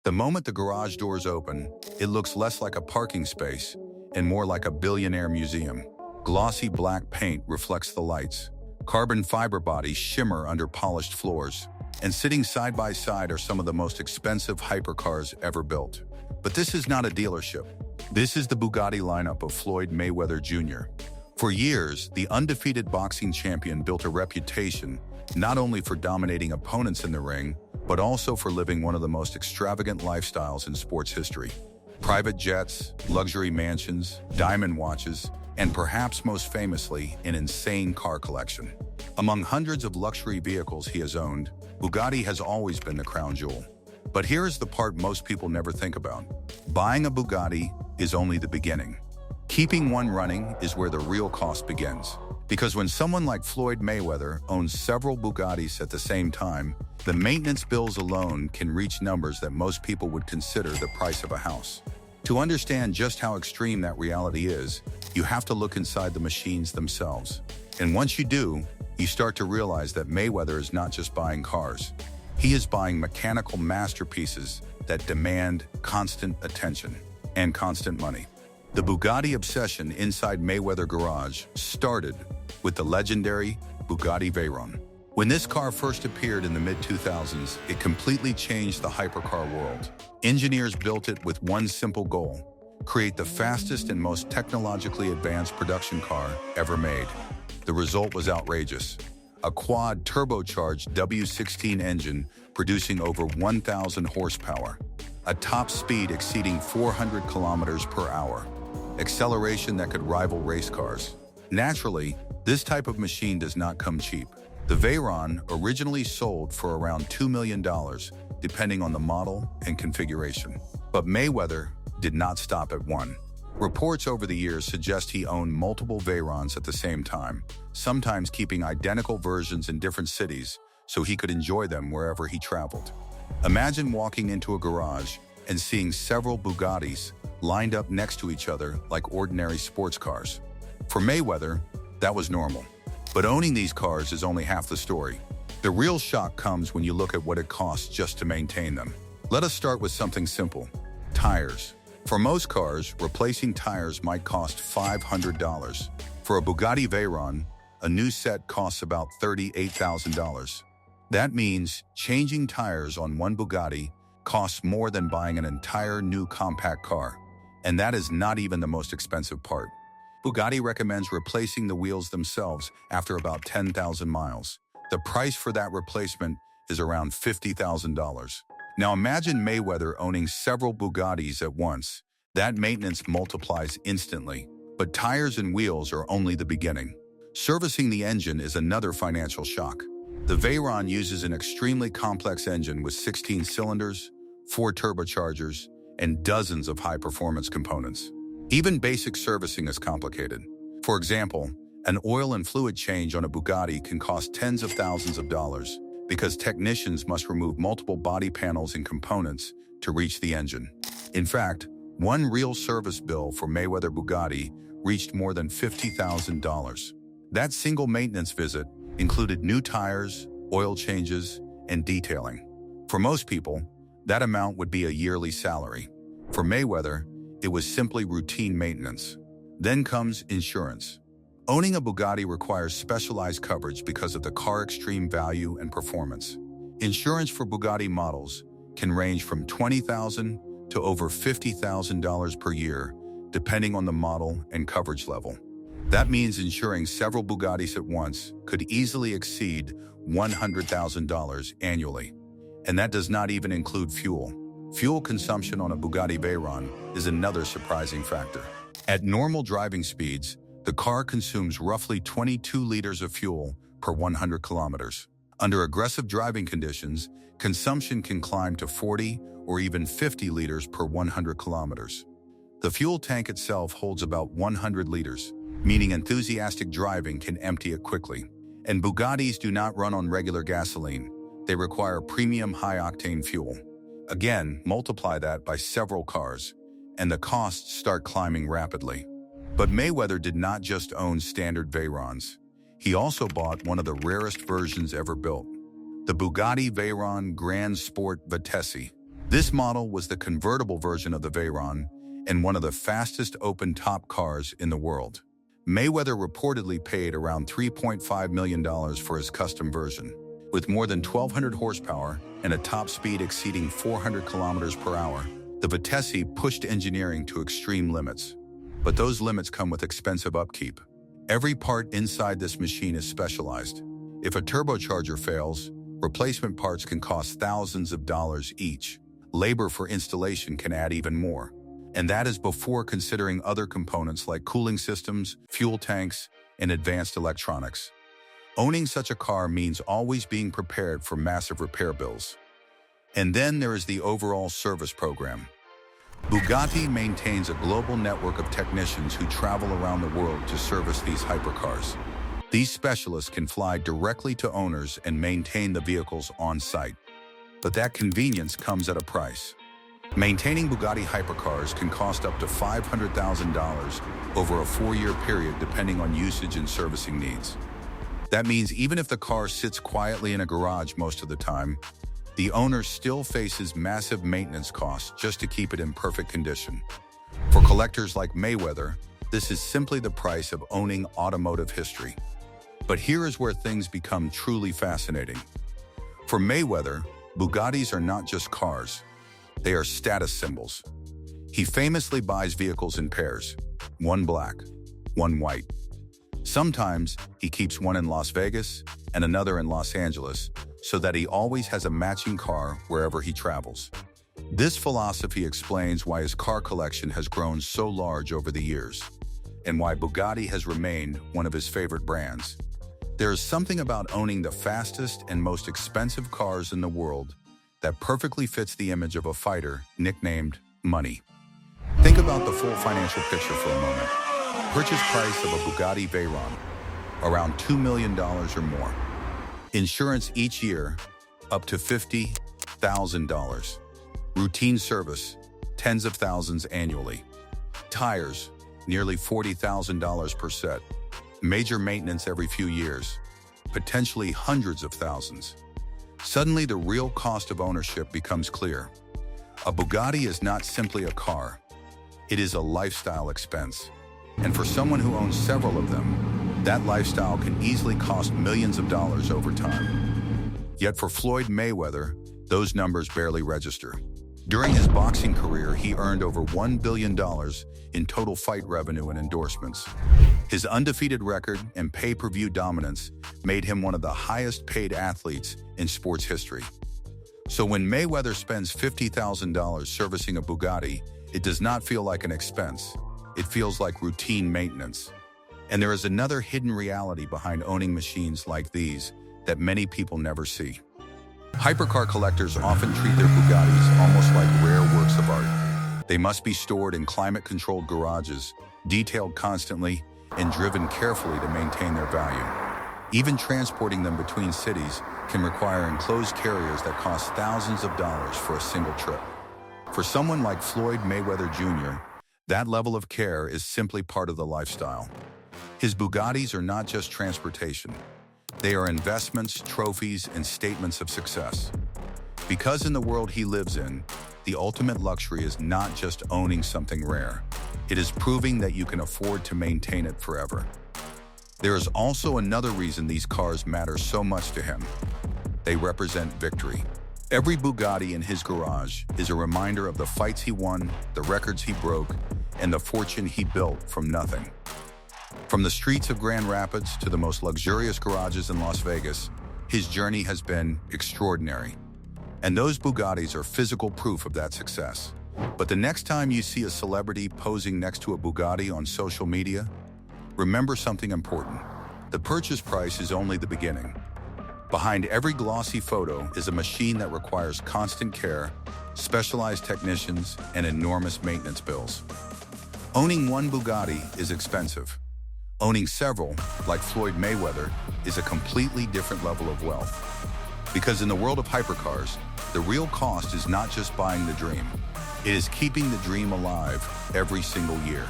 The moment the garage doors open, it looks less like a parking space and more like a billionaire museum. Glossy black paint reflects the lights. Carbon fiber bodies shimmer under polished floors. And sitting side by side are some of the most expensive hypercars ever built. But this is not a dealership. This is the Bugatti lineup of Floyd Mayweather Jr. For years, the undefeated boxing champion built a reputation not only for dominating opponents in the ring, but also for living one of the most extravagant lifestyles in sports history. Private jets, luxury mansions, diamond watches, and perhaps most famously, an insane car collection. Among hundreds of luxury vehicles he has owned, Bugatti has always been the crown jewel. But here is the part most people never think about. Buying a Bugatti is only the beginning. Keeping one running is where the real cost begins. Because when someone like Floyd Mayweather owns several Bugattis at the same time, the maintenance bills alone can reach numbers that most people would consider the price of a house. To understand just how extreme that reality is, you have to look inside the machines themselves. And once you do, you start to realize that Mayweather is not just buying cars. He is buying mechanical masterpieces that demand constant attention and constant money. The Bugatti obsession inside Mayweather Garage started with the legendary Bugatti Veyron. When this car first appeared in the mid-2000s, it completely changed the hypercar world. Engineers built it with one simple goal: create the fastest and most technologically advanced production car ever made. The result was outrageous. A quad turbocharged W16 engine producing over 1,000 horsepower, a top speed exceeding 400 kilometers per hour, acceleration that could rival race cars. Naturally, this type of machine does not come cheap. The Veyron originally sold for around $2 million, depending on the model and configuration. But Mayweather did not stop at one. Reports over the years suggest he owned multiple Veyrons at the same time, sometimes keeping identical versions in different cities so he could enjoy them wherever he traveled. Imagine walking into a garage and seeing several Bugattis lined up next to each other like ordinary sports cars. For Mayweather, that was normal. But owning these cars is only half the story. The real shock comes when you look at what it costs just to maintain them. Let us start with something simple: tires. For most cars, replacing tires might cost $500. For a Bugatti Veyron, a new set costs about $38,000. That means changing tires on one Bugatti costs more than buying an entire new compact car. And that is not even the most expensive part. Bugatti recommends replacing the wheels themselves after about 10,000 miles. The price for that replacement is around $50,000. Now imagine Mayweather owning several Bugattis at once. That maintenance multiplies instantly. But tires and wheels are only the beginning. Servicing the engine is another financial shock. The Veyron uses an extremely complex engine with 16 cylinders, 4 turbochargers, and dozens of high-performance components. Even basic servicing is complicated. For example, an oil and fluid change on a Bugatti can cost tens of thousands of dollars because technicians must remove multiple body panels and components to reach the engine. In fact, one real service bill for Mayweather Bugatti reached more than $50,000. That single maintenance visit included new tires, oil changes, and detailing. For most people, that amount would be a yearly salary. For Mayweather, it was simply routine maintenance. Then comes insurance. Owning a Bugatti requires specialized coverage because of the car's extreme value and performance. Insurance for Bugatti models can range from $20,000 to over $50,000 per year, depending on the model and coverage level. That means insuring several Bugattis at once could easily exceed $100,000 annually. And that does not even include fuel. Fuel consumption on a Bugatti Veyron is another surprising factor. At normal driving speeds, the car consumes roughly 22 liters of fuel per 100 kilometers. Under aggressive driving conditions, consumption can climb to 40 or even 50 liters per 100 kilometers. The fuel tank itself holds about 100 liters, meaning enthusiastic driving can empty it quickly. And Bugattis do not run on regular gasoline. They require premium high-octane fuel. Again, multiply that by several cars, and the costs start climbing rapidly. But Mayweather did not just own standard Veyrons. He also bought one of the rarest versions ever built, the Bugatti Veyron Grand Sport Bugattis. This model was the convertible version of the Veyron and one of the fastest open-top cars in the world. Mayweather reportedly paid around $3.5 million for his custom version. With more than 1,200 horsepower and a top speed exceeding 400 kilometers per hour, the Bugattis pushed engineering to extreme limits. But those limits come with expensive upkeep. Every part inside this machine is specialized. If a turbocharger fails, replacement parts can cost thousands of dollars each. Labor for installation can add even more. And that is before considering other components like cooling systems, fuel tanks, and advanced electronics. Owning such a car means always being prepared for massive repair bills. And then there is the overall service program. Bugatti maintains a global network of technicians who travel around the world to service these hypercars. These specialists can fly directly to owners and maintain the vehicles on site. But that convenience comes at a price. Maintaining Bugatti hypercars can cost up to $500,000 over a 4-year period depending on usage and servicing needs. That means even if the car sits quietly in a garage most of the time, the owner still faces massive maintenance costs just to keep it in perfect condition. For collectors like Mayweather, this is simply the price of owning automotive history. But here is where things become truly fascinating. For Mayweather, Bugattis are not just cars. They are status symbols. He famously buys vehicles in pairs, one black, one white. Sometimes he keeps one in Las Vegas and another in Los Angeles so that he always has a matching car wherever he travels. This philosophy explains why his car collection has grown so large over the years and why Bugatti has remained one of his favorite brands. There is something about owning the fastest and most expensive cars in the world that perfectly fits the image of a fighter nicknamed Money. Think about the full financial picture for a moment. Purchase price of a Bugatti Veyron, around $2 million or more. Insurance each year, up to $50,000. Routine service, tens of thousands annually. Tires, nearly $40,000 per set. Major maintenance every few years, potentially hundreds of thousands. Suddenly, the real cost of ownership becomes clear. A Bugatti is not simply a car. It is a lifestyle expense. And for someone who owns several of them, that lifestyle can easily cost millions of dollars over time. Yet for Floyd Mayweather, those numbers barely register. During his boxing career, he earned over $1 billion in total fight revenue and endorsements. His undefeated record and pay-per-view dominance made him one of the highest-paid athletes in sports history. So when Mayweather spends $50,000 servicing a Bugatti, it does not feel like an expense. It feels like routine maintenance. And there is another hidden reality behind owning machines like these that many people never see. Hypercar collectors often treat their Bugattis almost like rare works of art. They must be stored in climate-controlled garages, detailed constantly, and driven carefully to maintain their value. Even transporting them between cities can require enclosed carriers that cost thousands of dollars for a single trip. For someone like Floyd Mayweather Jr., that level of care is simply part of the lifestyle. His Bugattis are not just transportation. They are investments, trophies, and statements of success. Because in the world he lives in, the ultimate luxury is not just owning something rare. It is proving that you can afford to maintain it forever. There is also another reason these cars matter so much to him. They represent victory. Every Bugatti in his garage is a reminder of the fights he won, the records he broke, and the fortune he built from nothing. From the streets of Grand Rapids to the most luxurious garages in Las Vegas, his journey has been extraordinary. And those Bugattis are physical proof of that success. But the next time you see a celebrity posing next to a Bugatti on social media, remember something important. The purchase price is only the beginning. Behind every glossy photo is a machine that requires constant care, specialized technicians, and enormous maintenance bills. Owning one Bugatti is expensive. Owning several, like Floyd Mayweather, is a completely different level of wealth. Because in the world of hypercars, the real cost is not just buying the dream. It is keeping the dream alive every single year.